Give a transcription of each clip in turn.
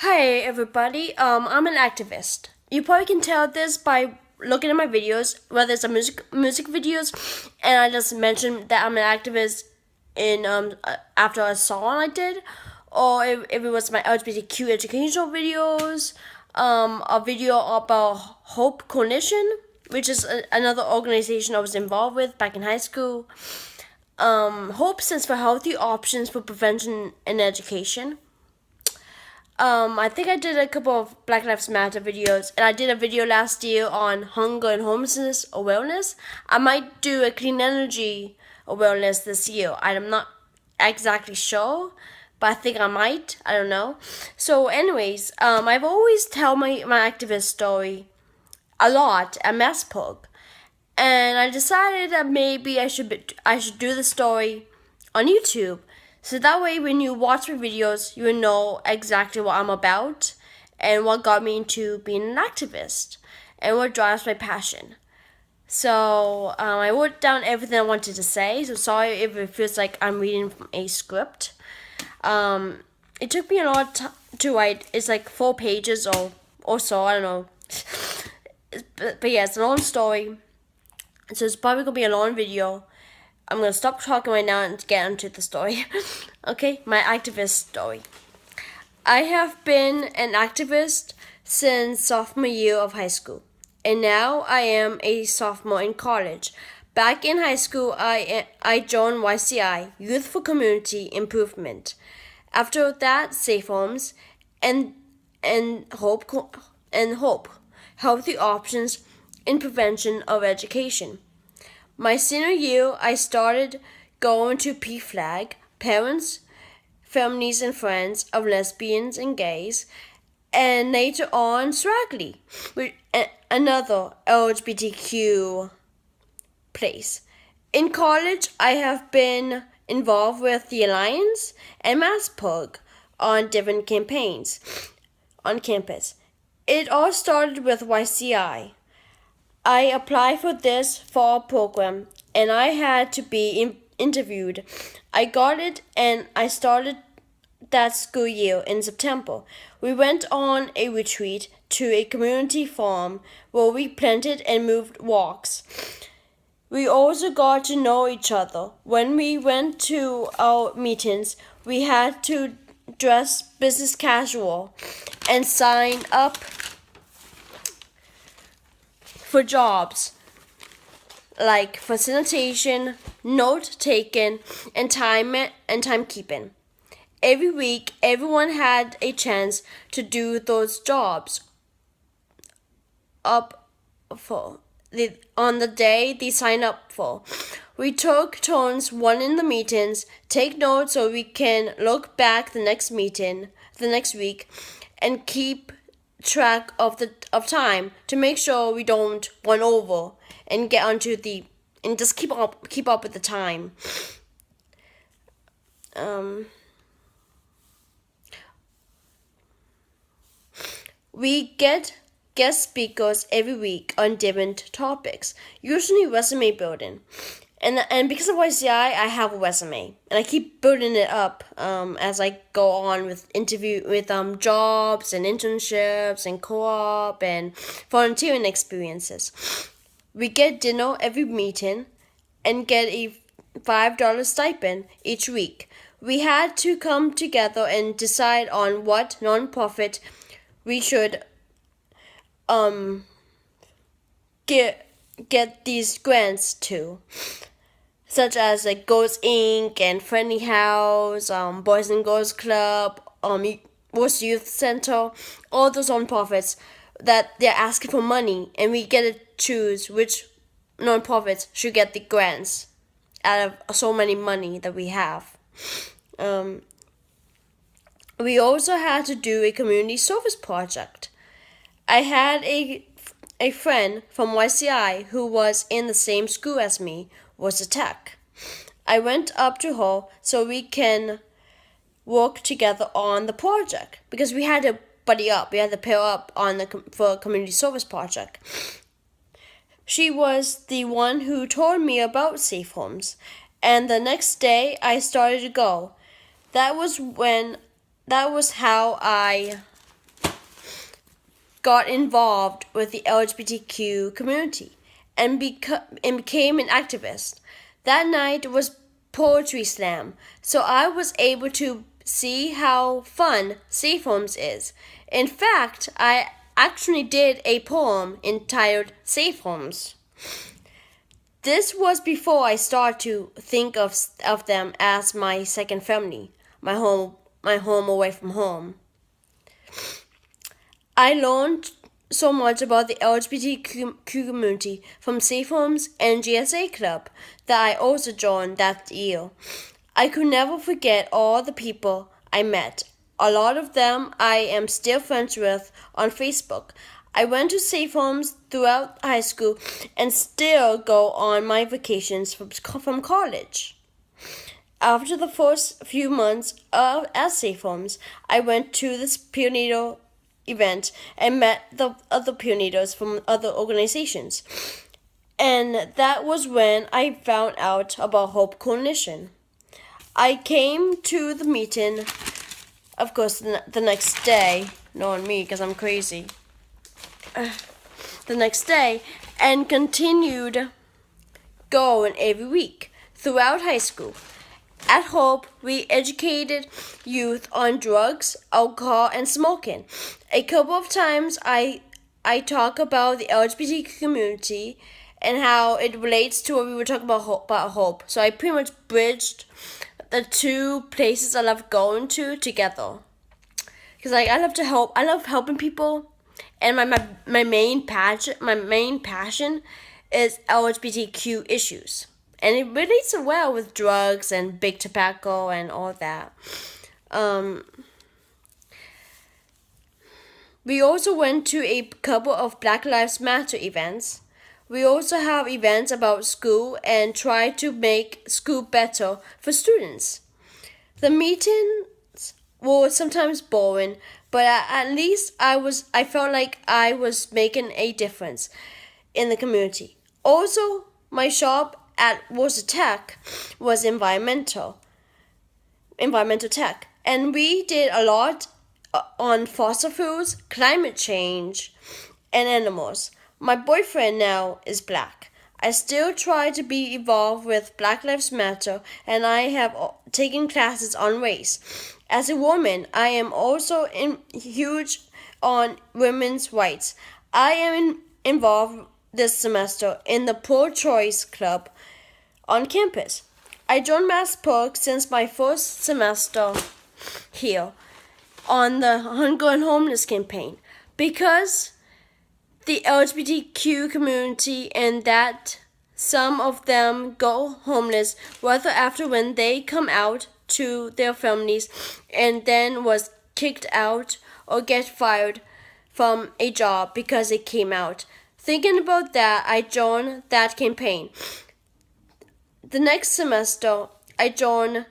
Hi everybody, I'm an activist. You probably can tell this by looking at my videos, whether it's a music videos, and I just mentioned that I'm an activist in after a song I did, or if it was my LGBTQ educational videos, a video about Hope Coalition, which is another organization I was involved with back in high school. Hope stands for Healthy Options for Prevention and Education. I think I did a couple of Black Lives Matter videos, and I did a video last year on hunger and homelessness awareness. I might do a clean energy awareness this year. I'm not exactly sure, but I think I might. I don't know. So, anyways, I've always tell my activist story a lot at MASSPIRG, and I decided that maybe I should do the story on YouTube. So that way, when you watch my videos, you know exactly what I'm about and what got me into being an activist and what drives my passion. So I wrote down everything I wanted to say. So sorry if it feels like I'm reading from a script. It took me a lot to write. It's like 4 pages or so. I don't know. But yeah, it's a long story. So it's probably gonna be a long video. I'm gonna stop talking right now and get into the story. Okay, my activist story. I have been an activist since sophomore year of high school, and now I am a sophomore in college. Back in high school, I joined YCI, Youth for Community Improvement. After that, Safe Homes and Hope, Healthy Options in Prevention of Education. My senior year, I started going to PFLAG, Parents, Families and Friends of Lesbians and Gays, and later on Swaggly, another LGBTQ place. In college, I have been involved with the Alliance and MASSPIRG on different campaigns on campus. It all started with YCI. I applied for this fall program and I had to be interviewed. I got it and I started that school year in September. We went on a retreat to a community farm where we planted and moved walks. We also got to know each other. When we went to our meetings, we had to dress business casual and sign up for jobs like facilitation, note taking, and timekeeping. Every week, everyone had a chance to do those jobs up for on the day they signed up for. We took turns running the meetings, take notes so we can look back the next week, and keep track of time to make sure we don't run over and get onto and just keep up with the time. We get guest speakers every week on different topics, usually resume building. And because of YCI, I have a resume, and I keep building it up as I go on with jobs and internships and co-op and volunteering experiences. We get dinner every meeting, and get a $5 stipend each week. We had to come together and decide on what nonprofit we should get these grants to, such as like Girls Inc. and Friendly House, Boys and Girls Club, Worst Youth Center, all those nonprofits that they're asking for money, and we get to choose which nonprofits should get the grants out of so many money that we have. We also had to do a community service project. I had a friend from YCI who was in the same school as me, was a tech. I went up to her so we can work together on the project because we had to buddy up. We had to pair up for a community service project. She was the one who told me about safe homes, and the next day I started to go. That was how I got involved with the LGBTQ community and became an activist. That night was poetry slam, so I was able to see how fun safe homes is. In fact, I actually did a poem entitled Safe Homes. This was before I started to think of them as my second family, my home away from home. I learned so much about the LGBTQ community from Safe Homes and GSA Club that I also joined that year. I could never forget all the people I met. A lot of them I am still friends with on Facebook. I went to Safe Homes throughout high school and still go on my vacations from college. After the first few months at Safe Homes, I went to this prenatal event and met the other prenators from other organizations. And that was when I found out about Hope Coalition. I came to the meeting, of course, the next day, knowing me because I'm crazy, the next day, and continued going every week throughout high school. At Hope, we educated youth on drugs, alcohol, and smoking. A couple of times I talk about the LGBT community and how it relates to what we were talking about Hope. So I pretty much bridged the two places I love going to together. Because I love to help. I love helping people, and my main passion is LGBTQ issues. And it relates so well with drugs and big tobacco and all that. We also went to a couple of Black Lives Matter events. We also have events about school and try to make school better for students. The meetings were sometimes boring, but at least I felt like I was making a difference in the community. Also, my shop at Worcester Tech was environmental tech, and we did a lot on fossil fuels, climate change, and animals. My boyfriend now is black. I still try to be involved with Black Lives Matter, and I have taken classes on race. As a woman, I am also huge on women's rights. I am involved this semester in the Prochoice club on campus. I joined MASSPIRG since my first semester here on the Hunger and Homeless campaign because the LGBTQ community and that some of them go homeless whether after when they come out to their families and then was kicked out or get fired from a job because they came out. Thinking about that, I joined that campaign. The next semester, I joined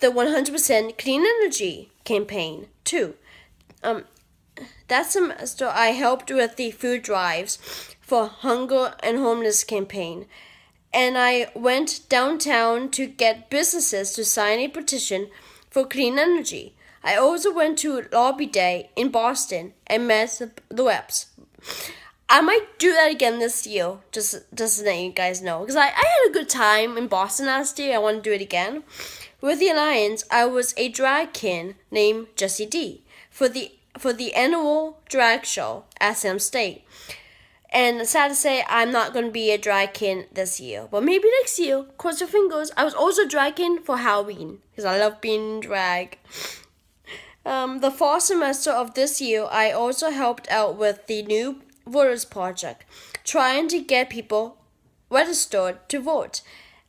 the 100% Clean Energy campaign too. That semester, I helped with the food drives for Hunger and Homeless campaign. And I went downtown to get businesses to sign a petition for clean energy. I also went to Lobby Day in Boston and met the reps. I might do that again this year, just to let you guys know. Because I had a good time in Boston last year. I want to do it again. With the Alliance, I was a drag king named Jessie D for the annual drag show at Sam State. And sad to say, I'm not going to be a drag king this year. But maybe next year, cross your fingers. I was also drag king for Halloween. Because I love being in drag. The fall semester of this year, I also helped out with the New Voters Project, trying to get people registered to vote,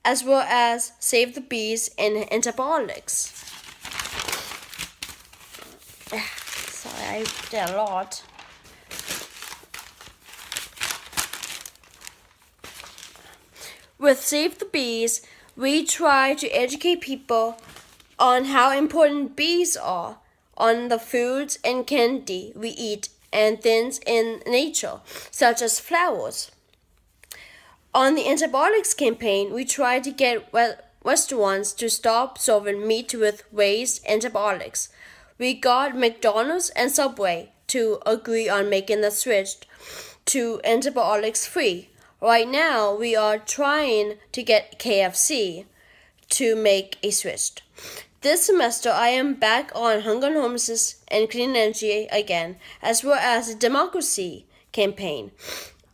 as well as save the bees and antibiotics. Sorry, I did a lot. With Save the Bees, we try to educate people on how important bees are, on the foods and candy we eat, and things in nature, such as flowers. On the antibiotics campaign, we tried to get restaurants to stop serving meat with raised antibiotics. We got McDonald's and Subway to agree on making the switch to antibiotics free. Right now, we are trying to get KFC to make a switch. This semester, I am back on hunger and homelessness and clean energy again, as well as the democracy campaign.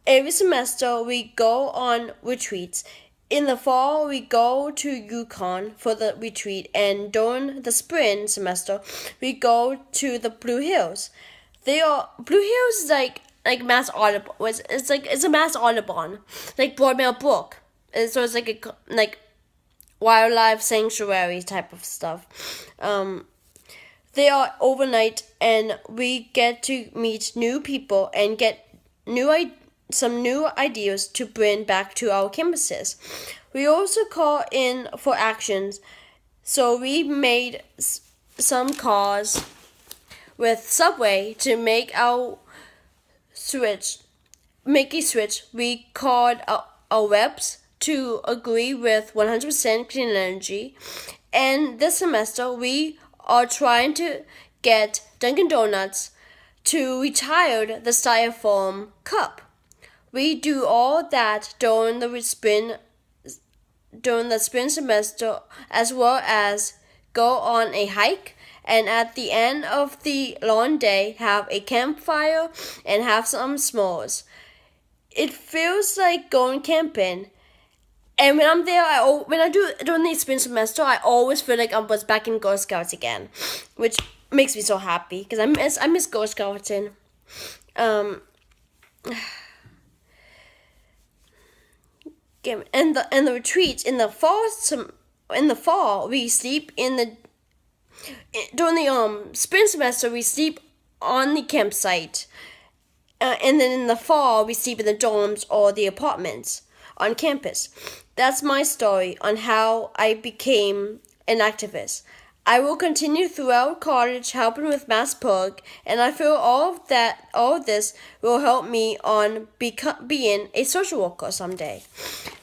Every semester, we go on retreats. In the fall, we go to Yukon for the retreat, and during the spring semester, we go to the Blue Hills. Blue Hills is like Mass Audubon. It's a Mass Audubon, like Broadmeadow Brook. So it's like wildlife sanctuary type of stuff. They are overnight, and we get to meet new people and get some new ideas to bring back to our campuses. We also call in for actions, so we made some calls with Subway to make a switch. We called our reps to agree with 100% clean energy, and this semester we are trying to get Dunkin' Donuts to retire the styrofoam cup. We do all that during the spring semester, as well as go on a hike, and at the end of the long day have a campfire and have some s'mores. It feels like going camping. And when I'm there, during the spring semester, I always feel like I was back in Girl Scouts again, which makes me so happy because I miss Girl Scouting. And the retreats in the fall we sleep during the spring semester we sleep on the campsite, and then in the fall we sleep in the dorms or the apartments on campus. That's my story on how I became an activist. I will continue throughout college helping with MASSPIRG, and I feel all of this will help me on being a social worker someday.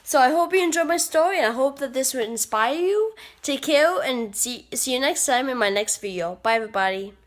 So I hope you enjoyed my story, and I hope that this will inspire you. Take care, and see you next time in my next video. Bye, everybody.